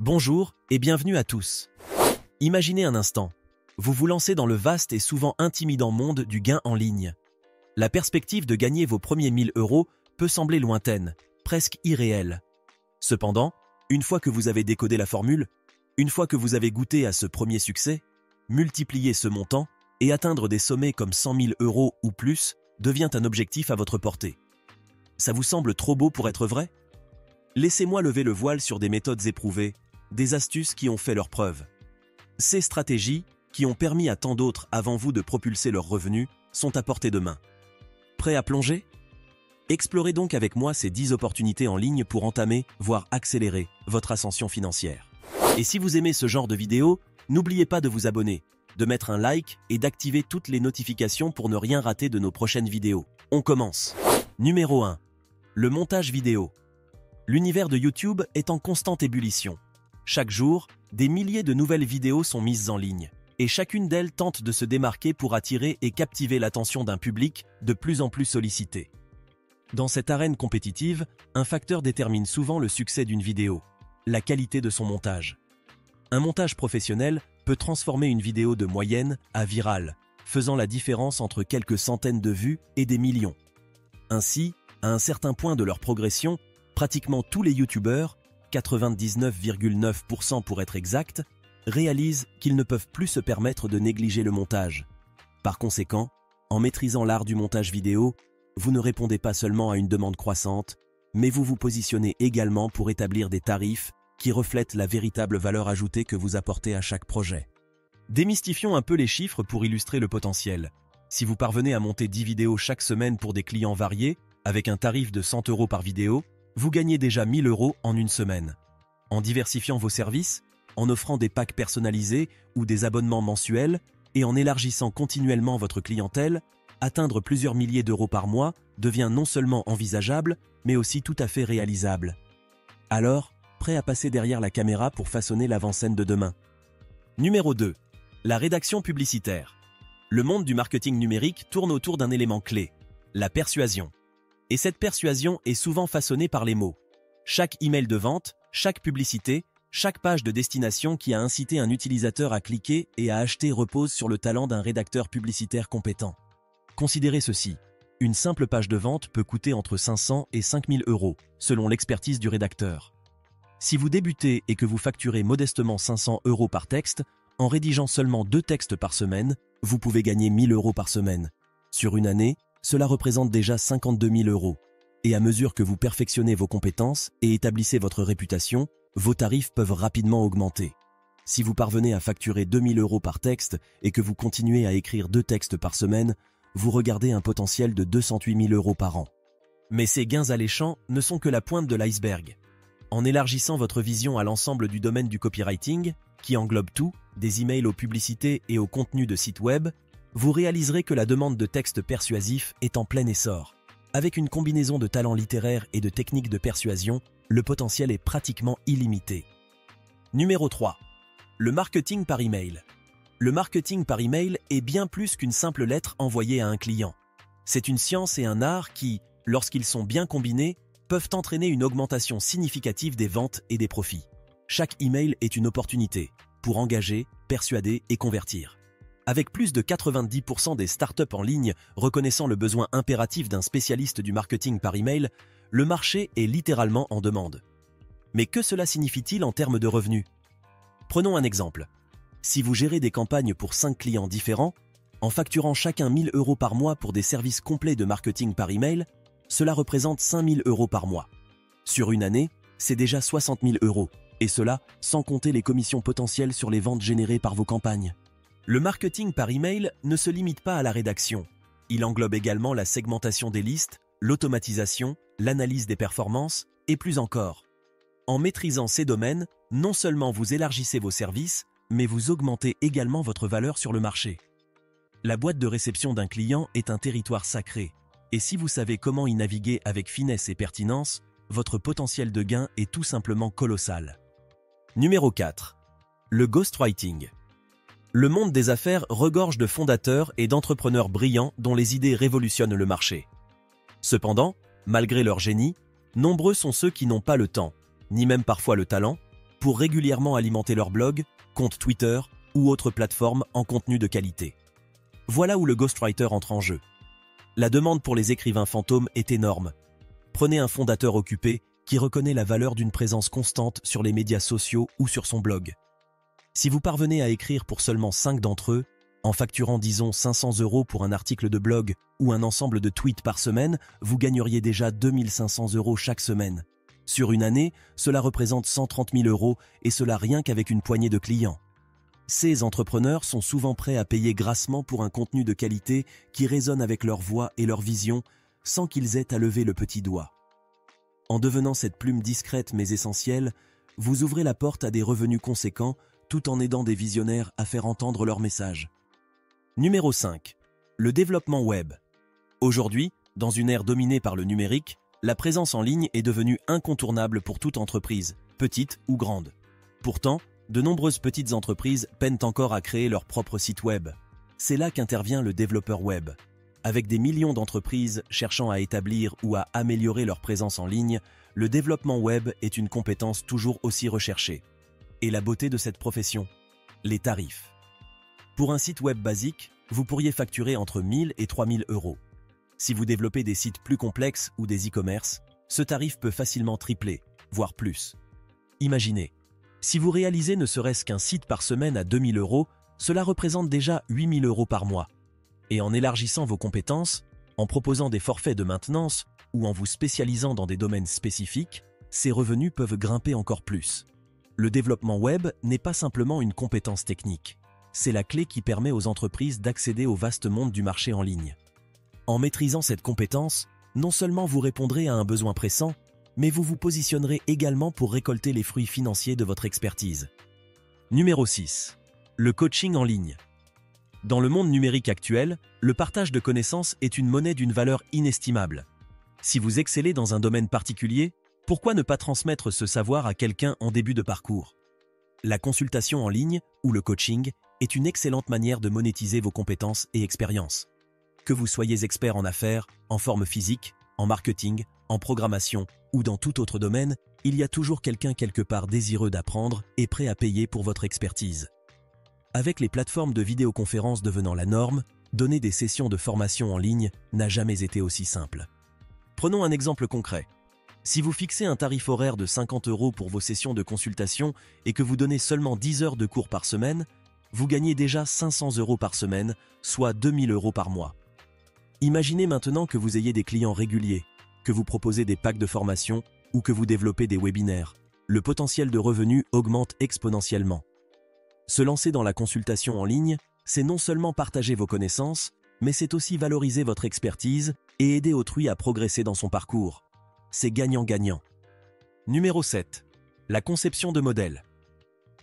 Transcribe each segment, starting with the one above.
Bonjour et bienvenue à tous. Imaginez un instant, vous vous lancez dans le vaste et souvent intimidant monde du gain en ligne. La perspective de gagner vos premiers 1000 € peut sembler lointaine, presque irréelle. Cependant, une fois que vous avez décodé la formule, une fois que vous avez goûté à ce premier succès, multiplier ce montant et atteindre des sommets comme 100 000 € ou plus devient un objectif à votre portée. Ça vous semble trop beau pour être vrai? Laissez-moi lever le voile sur des méthodes éprouvées, des astuces qui ont fait leurs preuves. Ces stratégies, qui ont permis à tant d'autres avant vous de propulser leurs revenus, sont à portée de main. Prêt à plonger? Explorez donc avec moi ces 10 opportunités en ligne pour entamer, voire accélérer, votre ascension financière. Et si vous aimez ce genre de vidéo, n'oubliez pas de vous abonner, de mettre un like et d'activer toutes les notifications pour ne rien rater de nos prochaines vidéos. On commence. Numéro 1. Le montage vidéo. L'univers de YouTube est en constante ébullition. Chaque jour, des milliers de nouvelles vidéos sont mises en ligne, et chacune d'elles tente de se démarquer pour attirer et captiver l'attention d'un public de plus en plus sollicité. Dans cette arène compétitive, un facteur détermine souvent le succès d'une vidéo, la qualité de son montage. Un montage professionnel peut transformer une vidéo de moyenne à virale, faisant la différence entre quelques centaines de vues et des millions. Ainsi, à un certain point de leur progression, pratiquement tous les youtubeurs, 99,9% pour être exact, réalisent qu'ils ne peuvent plus se permettre de négliger le montage. Par conséquent, en maîtrisant l'art du montage vidéo, vous ne répondez pas seulement à une demande croissante, mais vous vous positionnez également pour établir des tarifs qui reflètent la véritable valeur ajoutée que vous apportez à chaque projet. Démystifions un peu les chiffres pour illustrer le potentiel. Si vous parvenez à monter 10 vidéos chaque semaine pour des clients variés, avec un tarif de 100 € par vidéo, vous gagnez déjà 1000 € en une semaine. En diversifiant vos services, en offrant des packs personnalisés ou des abonnements mensuels et en élargissant continuellement votre clientèle, atteindre plusieurs milliers d'euros par mois devient non seulement envisageable, mais aussi tout à fait réalisable. Alors, prêt à passer derrière la caméra pour façonner l'avant-scène de demain. Numéro 2. La rédaction publicitaire. Le monde du marketing numérique tourne autour d'un élément clé, la persuasion. Et cette persuasion est souvent façonnée par les mots. Chaque email de vente, chaque publicité, chaque page de destination qui a incité un utilisateur à cliquer et à acheter repose sur le talent d'un rédacteur publicitaire compétent. Considérez ceci. Une simple page de vente peut coûter entre 500 et 5000 €, selon l'expertise du rédacteur. Si vous débutez et que vous facturez modestement 500 € par texte, en rédigeant seulement 2 textes par semaine, vous pouvez gagner 1000 € par semaine. Sur une année, cela représente déjà 52 000 €. Et à mesure que vous perfectionnez vos compétences et établissez votre réputation, vos tarifs peuvent rapidement augmenter. Si vous parvenez à facturer 2000 € par texte et que vous continuez à écrire 2 textes par semaine, vous regardez un potentiel de 208 000 € par an. Mais ces gains alléchants ne sont que la pointe de l'iceberg. En élargissant votre vision à l'ensemble du domaine du copywriting, qui englobe tout, des emails aux publicités et aux contenus de sites web, vous réaliserez que la demande de textes persuasifs est en plein essor. Avec une combinaison de talents littéraires et de techniques de persuasion, le potentiel est pratiquement illimité. Numéro 3. Le marketing par email. Le marketing par email est bien plus qu'une simple lettre envoyée à un client. C'est une science et un art qui, lorsqu'ils sont bien combinés, peuvent entraîner une augmentation significative des ventes et des profits. Chaque email est une opportunité pour engager, persuader et convertir. Avec plus de 90% des startups en ligne reconnaissant le besoin impératif d'un spécialiste du marketing par email, le marché est littéralement en demande. Mais que cela signifie-t-il en termes de revenus? Prenons un exemple. Si vous gérez des campagnes pour 5 clients différents, en facturant chacun 1000 € par mois pour des services complets de marketing par email, cela représente 5000 € par mois. Sur une année, c'est déjà 60 000 €, et cela sans compter les commissions potentielles sur les ventes générées par vos campagnes. Le marketing par email ne se limite pas à la rédaction. Il englobe également la segmentation des listes, l'automatisation, l'analyse des performances et plus encore. En maîtrisant ces domaines, non seulement vous élargissez vos services, mais vous augmentez également votre valeur sur le marché. La boîte de réception d'un client est un territoire sacré, et si vous savez comment y naviguer avec finesse et pertinence, votre potentiel de gain est tout simplement colossal. Numéro 4. Le ghostwriting. Le monde des affaires regorge de fondateurs et d'entrepreneurs brillants dont les idées révolutionnent le marché. Cependant, malgré leur génie, nombreux sont ceux qui n'ont pas le temps, ni même parfois le talent, pour régulièrement alimenter leur blog, compte Twitter ou autre plateforme en contenu de qualité. Voilà où le ghostwriter entre en jeu. La demande pour les écrivains fantômes est énorme. Prenez un fondateur occupé qui reconnaît la valeur d'une présence constante sur les médias sociaux ou sur son blog. Si vous parvenez à écrire pour seulement 5 d'entre eux, en facturant disons 500 € pour un article de blog ou un ensemble de tweets par semaine, vous gagneriez déjà 2500 € chaque semaine. Sur une année, cela représente 130 000 € et cela rien qu'avec une poignée de clients. Ces entrepreneurs sont souvent prêts à payer grassement pour un contenu de qualité qui résonne avec leur voix et leur vision sans qu'ils aient à lever le petit doigt. En devenant cette plume discrète mais essentielle, vous ouvrez la porte à des revenus conséquents tout en aidant des visionnaires à faire entendre leur message. Numéro 5. Le développement web. Aujourd'hui, dans une ère dominée par le numérique, la présence en ligne est devenue incontournable pour toute entreprise, petite ou grande. Pourtant, de nombreuses petites entreprises peinent encore à créer leur propre site web. C'est là qu'intervient le développeur web. Avec des millions d'entreprises cherchant à établir ou à améliorer leur présence en ligne, le développement web est une compétence toujours aussi recherchée. Et la beauté de cette profession? Les tarifs. Pour un site web basique, vous pourriez facturer entre 1000 et 3000 €. Si vous développez des sites plus complexes ou des e-commerce, ce tarif peut facilement tripler, voire plus. Imaginez, si vous réalisez ne serait-ce qu'un site par semaine à 2000 €, cela représente déjà 8000 € par mois. Et en élargissant vos compétences, en proposant des forfaits de maintenance ou en vous spécialisant dans des domaines spécifiques, ces revenus peuvent grimper encore plus. Le développement web n'est pas simplement une compétence technique. C'est la clé qui permet aux entreprises d'accéder au vaste monde du marché en ligne. En maîtrisant cette compétence, non seulement vous répondrez à un besoin pressant, mais vous vous positionnerez également pour récolter les fruits financiers de votre expertise. Numéro 6. Le coaching en ligne. Dans le monde numérique actuel, le partage de connaissances est une monnaie d'une valeur inestimable. Si vous excellez dans un domaine particulier, pourquoi ne pas transmettre ce savoir à quelqu'un en début de parcours? La consultation en ligne, ou le coaching, est une excellente manière de monétiser vos compétences et expériences. Que vous soyez expert en affaires, en forme physique, en marketing, en programmation ou dans tout autre domaine, il y a toujours quelqu'un quelque part désireux d'apprendre et prêt à payer pour votre expertise. Avec les plateformes de vidéoconférence devenant la norme, donner des sessions de formation en ligne n'a jamais été aussi simple. Prenons un exemple concret. Si vous fixez un tarif horaire de 50 € pour vos sessions de consultation et que vous donnez seulement 10 heures de cours par semaine, vous gagnez déjà 500 € par semaine, soit 2000 € par mois. Imaginez maintenant que vous ayez des clients réguliers, que vous proposez des packs de formation ou que vous développez des webinaires. Le potentiel de revenus augmente exponentiellement. Se lancer dans la consultation en ligne, c'est non seulement partager vos connaissances, mais c'est aussi valoriser votre expertise et aider autrui à progresser dans son parcours. C'est gagnant-gagnant. Numéro 7. La conception de modèles.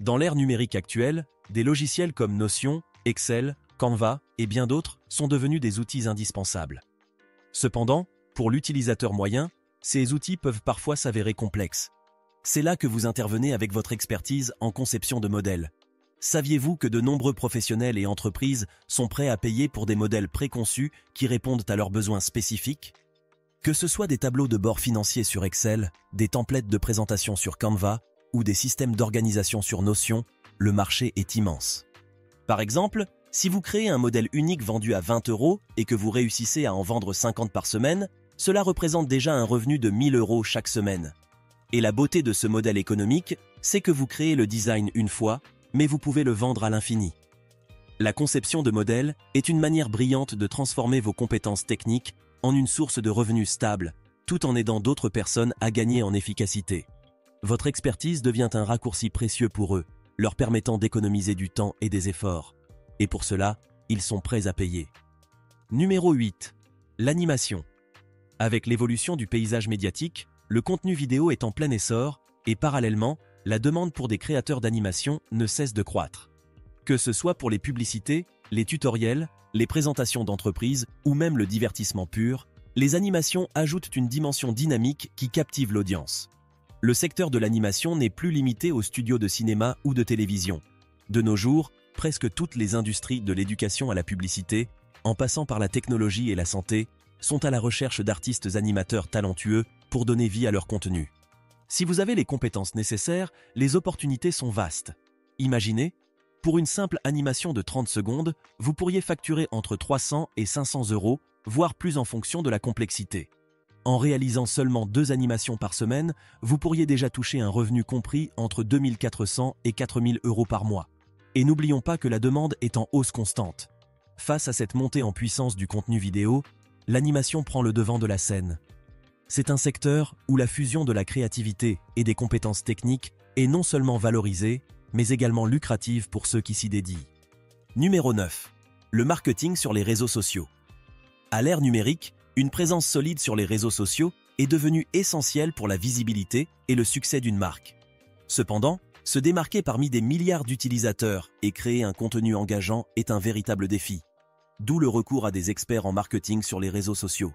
Dans l'ère numérique actuelle, des logiciels comme Notion, Excel, Canva et bien d'autres sont devenus des outils indispensables. Cependant, pour l'utilisateur moyen, ces outils peuvent parfois s'avérer complexes. C'est là que vous intervenez avec votre expertise en conception de modèles. Saviez-vous que de nombreux professionnels et entreprises sont prêts à payer pour des modèles préconçus qui répondent à leurs besoins spécifiques? Que ce soit des tableaux de bord financiers sur Excel, des templates de présentation sur Canva ou des systèmes d'organisation sur Notion, le marché est immense. Par exemple, si vous créez un modèle unique vendu à 20 € et que vous réussissez à en vendre 50 par semaine, cela représente déjà un revenu de 1000 € chaque semaine. Et la beauté de ce modèle économique, c'est que vous créez le design une fois, mais vous pouvez le vendre à l'infini. La conception de modèles est une manière brillante de transformer vos compétences techniques en une source de revenus stable, tout en aidant d'autres personnes à gagner en efficacité. Votre expertise devient un raccourci précieux pour eux, leur permettant d'économiser du temps et des efforts. Et pour cela, ils sont prêts à payer. Numéro 8. L'animation. Avec l'évolution du paysage médiatique, le contenu vidéo est en plein essor et parallèlement, la demande pour des créateurs d'animation ne cesse de croître. Que ce soit pour les publicités, les tutoriels, les présentations d'entreprises ou même le divertissement pur, les animations ajoutent une dimension dynamique qui captive l'audience. Le secteur de l'animation n'est plus limité aux studios de cinéma ou de télévision. De nos jours, presque toutes les industries de l'éducation à la publicité, en passant par la technologie et la santé, sont à la recherche d'artistes animateurs talentueux pour donner vie à leur contenu. Si vous avez les compétences nécessaires, les opportunités sont vastes. Imaginez, pour une simple animation de 30 secondes, vous pourriez facturer entre 300 et 500 €, voire plus en fonction de la complexité. En réalisant seulement 2 animations par semaine, vous pourriez déjà toucher un revenu compris entre 2 400 et 4 000 € par mois. Et n'oublions pas que la demande est en hausse constante. Face à cette montée en puissance du contenu vidéo, l'animation prend le devant de la scène. C'est un secteur où la fusion de la créativité et des compétences techniques est non seulement valorisée, mais également lucrative pour ceux qui s'y dédient. Numéro 9. Le marketing sur les réseaux sociaux. À l'ère numérique, une présence solide sur les réseaux sociaux est devenue essentielle pour la visibilité et le succès d'une marque. Cependant, se démarquer parmi des milliards d'utilisateurs et créer un contenu engageant est un véritable défi. D'où le recours à des experts en marketing sur les réseaux sociaux.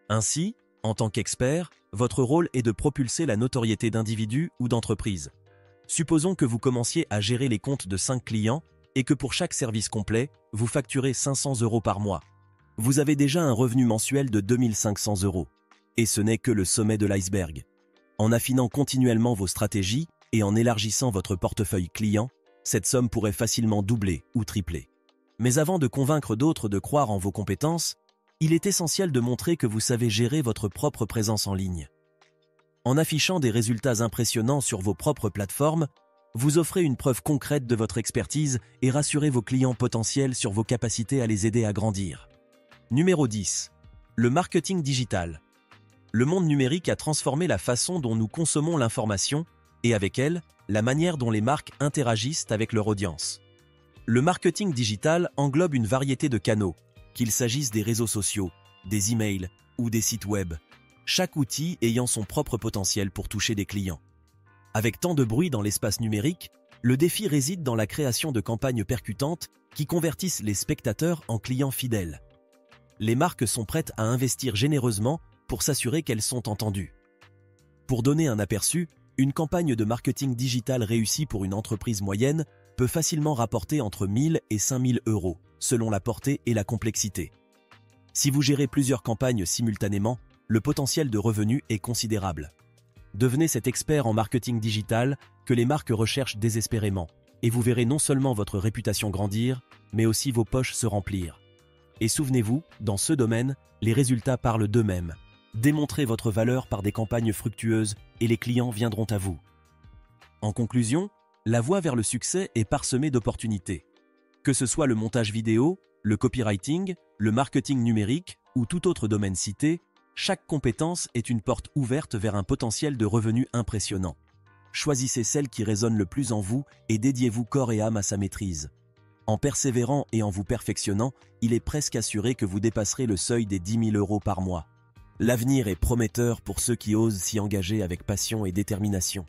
Ainsi, en tant qu'expert, votre rôle est de propulser la notoriété d'individus ou d'entreprises. Supposons que vous commenciez à gérer les comptes de 5 clients et que pour chaque service complet, vous facturez 500 € par mois. Vous avez déjà un revenu mensuel de 2 500 €. Et ce n'est que le sommet de l'iceberg. En affinant continuellement vos stratégies et en élargissant votre portefeuille client, cette somme pourrait facilement doubler ou tripler. Mais avant de convaincre d'autres de croire en vos compétences, il est essentiel de montrer que vous savez gérer votre propre présence en ligne. En affichant des résultats impressionnants sur vos propres plateformes, vous offrez une preuve concrète de votre expertise et rassurez vos clients potentiels sur vos capacités à les aider à grandir. Numéro 10. Le marketing digital. Le monde numérique a transformé la façon dont nous consommons l'information et avec elle, la manière dont les marques interagissent avec leur audience. Le marketing digital englobe une variété de canaux, qu'il s'agisse des réseaux sociaux, des emails ou des sites web, chaque outil ayant son propre potentiel pour toucher des clients. Avec tant de bruit dans l'espace numérique, le défi réside dans la création de campagnes percutantes qui convertissent les spectateurs en clients fidèles. Les marques sont prêtes à investir généreusement pour s'assurer qu'elles sont entendues. Pour donner un aperçu, une campagne de marketing digital réussie pour une entreprise moyenne peut facilement rapporter entre 1 000 et 5 000 €, selon la portée et la complexité. Si vous gérez plusieurs campagnes simultanément, le potentiel de revenus est considérable. Devenez cet expert en marketing digital que les marques recherchent désespérément, et vous verrez non seulement votre réputation grandir, mais aussi vos poches se remplir. Et souvenez-vous, dans ce domaine, les résultats parlent d'eux-mêmes. Démontrez votre valeur par des campagnes fructueuses et les clients viendront à vous. En conclusion, la voie vers le succès est parsemée d'opportunités. Que ce soit le montage vidéo, le copywriting, le marketing numérique ou tout autre domaine cité, chaque compétence est une porte ouverte vers un potentiel de revenus impressionnant. Choisissez celle qui résonne le plus en vous et dédiez-vous corps et âme à sa maîtrise. En persévérant et en vous perfectionnant, il est presque assuré que vous dépasserez le seuil des 10 000 € par mois. L'avenir est prometteur pour ceux qui osent s'y engager avec passion et détermination.